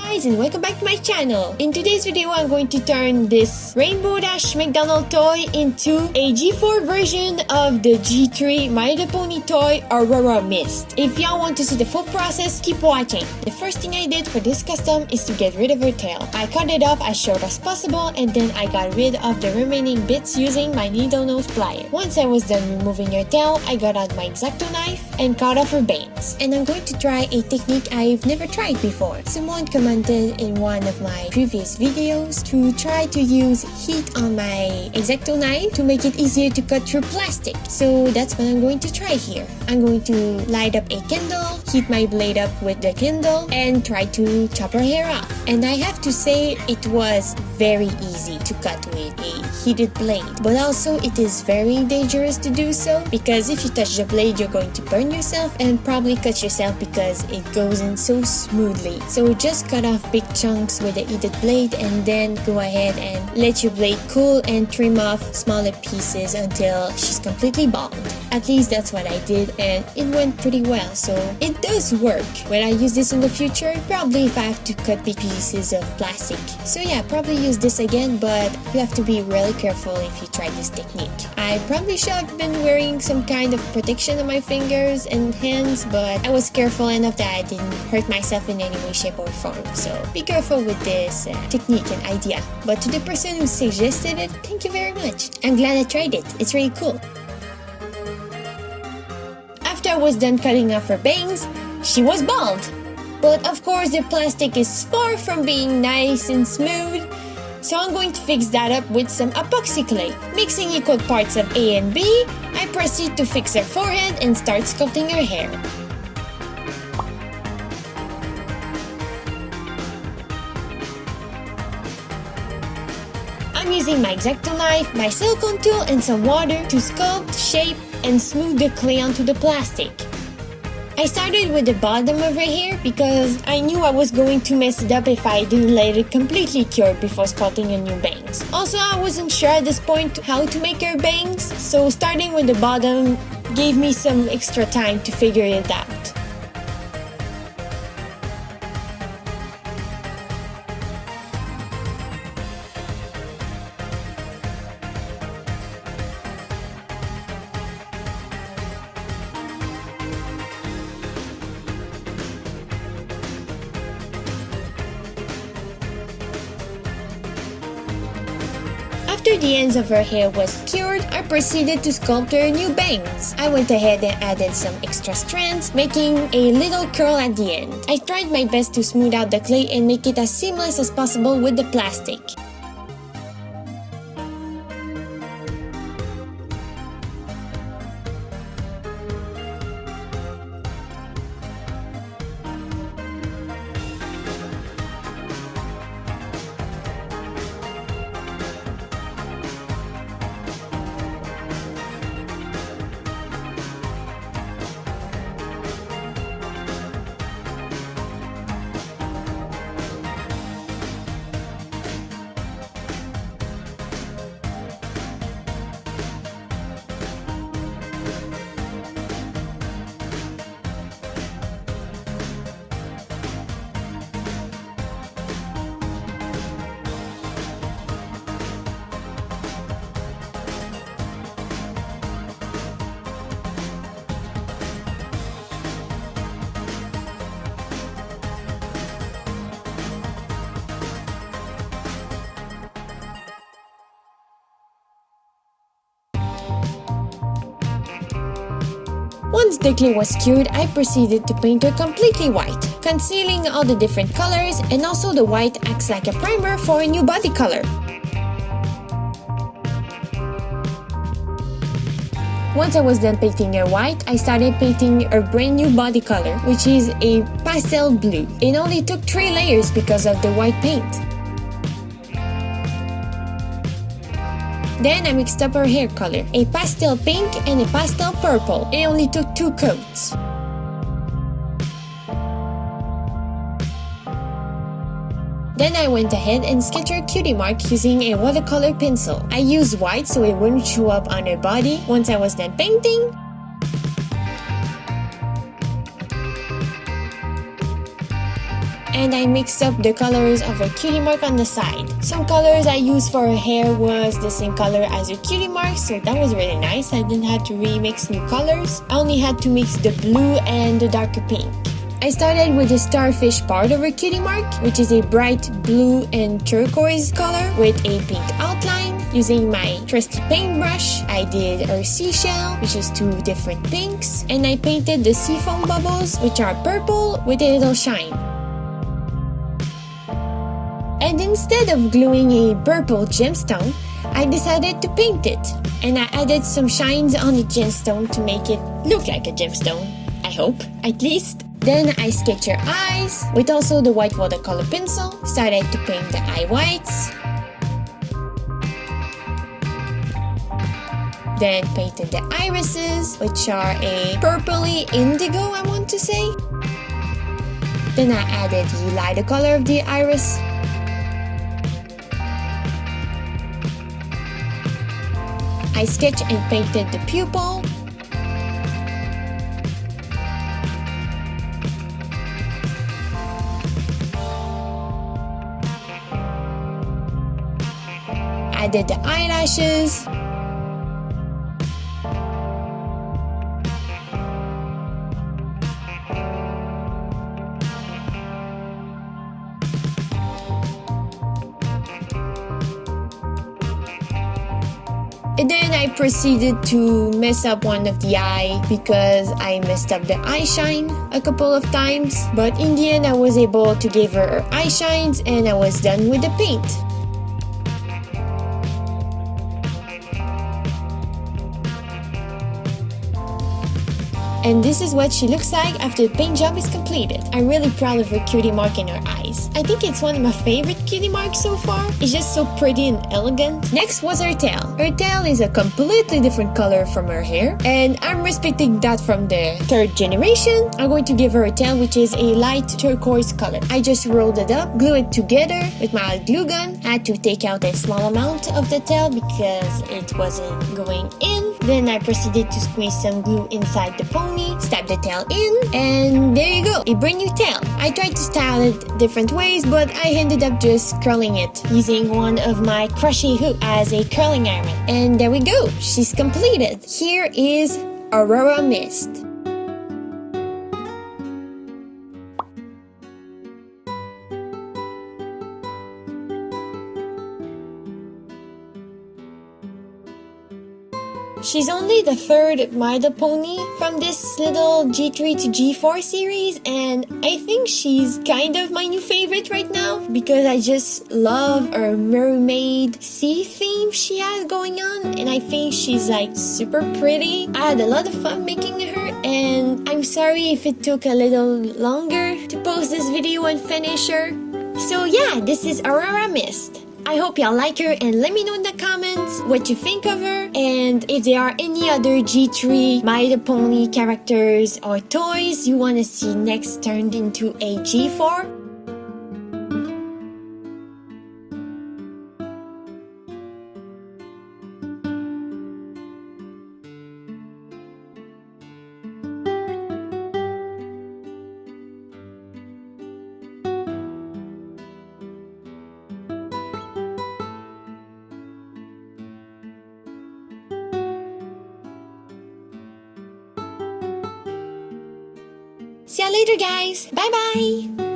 guys, and welcome back to my channel. In today's video, I'm going to turn this Rainbow Dash McDonald toy into a G4 version of the G3 My Little Pony toy Aurora Mist. If y'all want to see the full process, keep watching. The first thing I did for this custom is to get rid of her tail. I cut it off as short as possible, and then I got rid of the remaining bits using my needle nose plier. Once I was done removing her tail, I got out my X-Acto knife and cut off her bangs. And I'm going to try a technique I've never tried before. Someone commented in one of my previous videos to try to use heat on my X-Acto knife to make it easier to cut through plastic. So that's what I'm going to try here. I'm going to light up a candle, heat my blade up with the candle, and try to chop her hair off. And I have to say it was very easy to cut with a heated blade. But also it is very dangerous to do so because if you touch the blade, you're going to burn yourself and probably cut yourself because it goes in so smoothly. So just cut off big chunks with a heated blade and then go ahead and let your blade cool and trim off smaller pieces until she's completely bald. At least that's what I did and it went pretty well, so it does work. When I use this in the future, probably if I have to cut big pieces of plastic. So yeah, probably use this again, but you have to be really careful if you try this technique. I probably should have been wearing some kind of protection on my fingers and hands, but I was careful enough that I didn't hurt myself in any way, shape or form. So be careful with this technique and idea. But to the person who suggested it, thank you very much. I'm glad I tried it. It's really cool. After I was done cutting off her bangs, she was bald. But of course the plastic is far from being nice and smooth, so I'm going to fix that up with some epoxy clay. Mixing equal parts of A and B, I proceed to fix her forehead and start sculpting her hair. I'm using my X-Acto knife, my silicone tool and some water to sculpt, shape, and smooth the clay onto the plastic. I started with the bottom of her hair because I knew I was going to mess it up if I didn't let it completely cure before sculpting her new bangs. Also, I wasn't sure at this point how to make her bangs, so starting with the bottom gave me some extra time to figure it out. After the ends of her hair was cured, I proceeded to sculpt her new bangs. I went ahead and added some extra strands, making a little curl at the end. I tried my best to smooth out the clay and make it as seamless as possible with the plastic. Once the clay was cured, I proceeded to paint her completely white, concealing all the different colors, and also the white acts like a primer for a new body color. Once I was done painting her white, I started painting her brand new body color, which is a pastel blue. It only took 3 layers because of the white paint. Then I mixed up her hair color, a pastel pink and a pastel purple. It only took 2 coats. Then I went ahead and sketched her cutie mark using a watercolor pencil. I used white so it wouldn't show up on her body. Once I was done painting, and I mixed up the colors of her cutie mark on the side. Some colors I used for her hair was the same color as her cutie mark, so that was really nice. I didn't have to remix new colors. I only had to mix the blue and the darker pink. I started with the starfish part of her cutie mark, which is a bright blue and turquoise color with a pink outline. Using my trusty paintbrush, I did her seashell, which is two different pinks, and I painted the sea foam bubbles, which are purple with a little shine. And instead of gluing a purple gemstone, I decided to paint it, and I added some shines on the gemstone to make it look like a gemstone. I hope, at least. Then I sketched her eyes with also the white watercolor pencil, started to paint the eye whites. Then painted the irises, which are a purpley indigo, I want to say. Then I added the lighter color of the iris. I sketched and painted the pupil. Added the eyelashes. And then I proceeded to mess up one of the eye because I messed up the eye shine a couple of times. But in the end, I was able to give her eye shines and I was done with the paint. And this is what she looks like after the paint job is completed. I'm really proud of her cutie mark in her eyes. I think it's one of my favorite cutie marks so far. It's just so pretty and elegant. Next was her tail. Her tail is a completely different color from her hair, and I'm respecting that from the third generation. I'm going to give her a tail which is a light turquoise color. I just rolled it up, glue it together with my glue gun. I had to take out a small amount of the tail because it wasn't going in. Then I proceeded to squeeze some glue inside the pony, stab the tail in, and there you go, a brand new tail. I tried to style it different ways, but I ended up just curling it using one of my crochet hook as a curling iron. And there we go, she's completed. Here is Aurora Mist. She's only the third My Little Pony from this little G3toG4 series, and I think she's kind of my new favorite right now because I just love her mermaid sea theme she has going on, and I think she's like super pretty. I had a lot of fun making her, and I'm sorry if it took a little longer to post this video and finish her. So yeah, this is Aurora Mist. I hope y'all like her and let me know in the comments what you think of her and if there are any other G3 My Little Pony characters or toys you want to see next turned into a G4. See you later, guys. Bye bye.